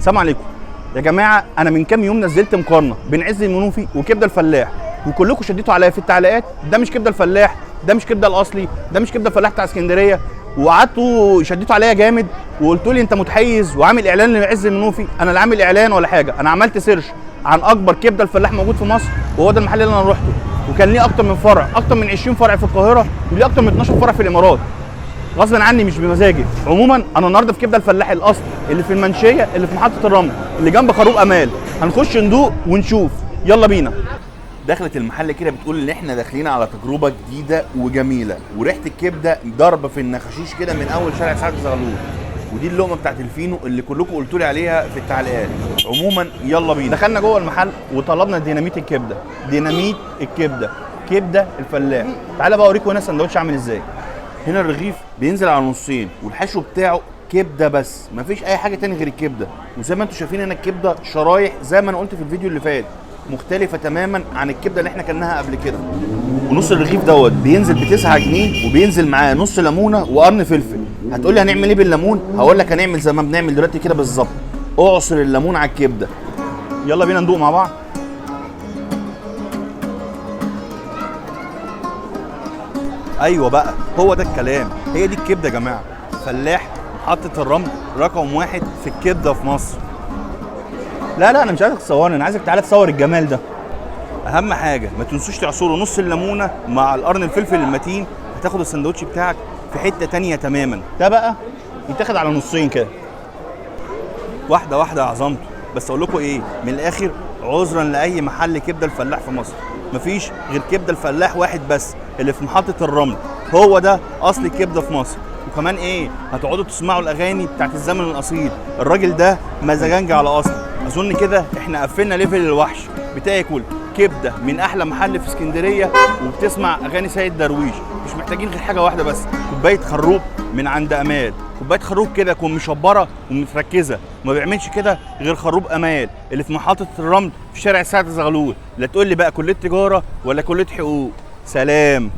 السلام عليكم يا جماعه. انا من كام يوم نزلت مقارنه بين عز المنوفي وكبده الفلاح، وكلكم شديتوا عليا في التعليقات ده مش كبده الفلاح، ده مش كبده الاصلي، ده مش كبده الفلاح بتاع اسكندريه، وقعدتوا شديتوا عليا جامد وقلتوا لي انت متحيز وعامل اعلان لعز المنوفي. انا لا عامل اعلان ولا حاجه، انا عملت سيرش عن اكبر كبده الفلاح موجود في مصر، وهو ده المحل اللي انا روحته، وكان ليه اكتر من فرع، اكتر من 20 فرع في القاهره، وليه اكتر من 12 فرع في الامارات، غصبا عني مش بمزاجي. عموما انا النهارده في كبده الفلاح الاصل اللي في المنشيه، اللي في محطه الرمل، اللي جنب خروب امال. هنخش ندوق ونشوف، يلا بينا. دخلت المحل كده بتقول ان احنا داخلين على تجربه جديده وجميله، وريحه الكبده ضربه في النخاشيش كده من اول شارع سعد زغلول، ودي اللقمه بتاعت الفينو اللي كلكم قلتوا لي عليها في التعليقات. عموما يلا بينا. دخلنا جوه المحل وطلبنا ديناميت الكبده، ديناميت الكبده، كبده الفلاح. تعالى بقى اوريكم هنا السندوتش عامل ازاي. هنا الرغيف بينزل على نصين، والحشو بتاعه كبده بس، مفيش اي حاجه تاني غير الكبده. وزي ما انتم شايفين هنا الكبده شرايح زي ما انا قلت في الفيديو اللي فات، مختلفه تماما عن الكبده اللي احنا كلناها قبل كده. ونص الرغيف دوت بينزل ب 9 جنيه، وبينزل معاه نص ليمونه وقرن فلفل. هتقول لي هنعمل ايه بالليمون؟ هقول لك هنعمل زي ما بنعمل دلوقتي كده بالظبط، اعصر الليمون على الكبده. يلا بينا ندوق مع بعض. ايوه بقى، هو ده الكلام، هي دي الكبده يا جماعه. فلاح محطه الرمل رقم 1 في الكبده في مصر. لا انا مش عايزك تصورني، انا عايزك تعالى تصور الجمال ده. اهم حاجه ما تنسوش تعصروا نص الليمونه مع القرن الفلفل المتين، هتاخد السندوتش بتاعك في حته تانية تماما. ده بقى يتاخد على نصين كده، واحده واحده يا عظمته. بس اقول لكم ايه من الاخر، عذرا لاي محل كبده الفلاح في مصر، مفيش غير كبده الفلاح واحد بس اللي في محطه الرمل، هو ده اصل الكبده في مصر. وكمان ايه، هتقعدوا تسمعوا الاغاني بتاعت الزمن الاصيل. الراجل ده مزاجنجي على اصل. اظن كده احنا قفلنا ليفل الوحش، بتاكل كبده من احلى محل في اسكندريه وبتسمع اغاني سيد درويش. مش محتاجين غير حاجه واحده بس، كوبايه خروب من عند امال. كوبايه خروب كده تكون مشبره ومتركزه، وما بيعملش كده غير خروب امال اللي في محطه الرمل في شارع سعد زغلول. لا تقول لي بقى كليه تجاره ولا كليه حقوق. سلام.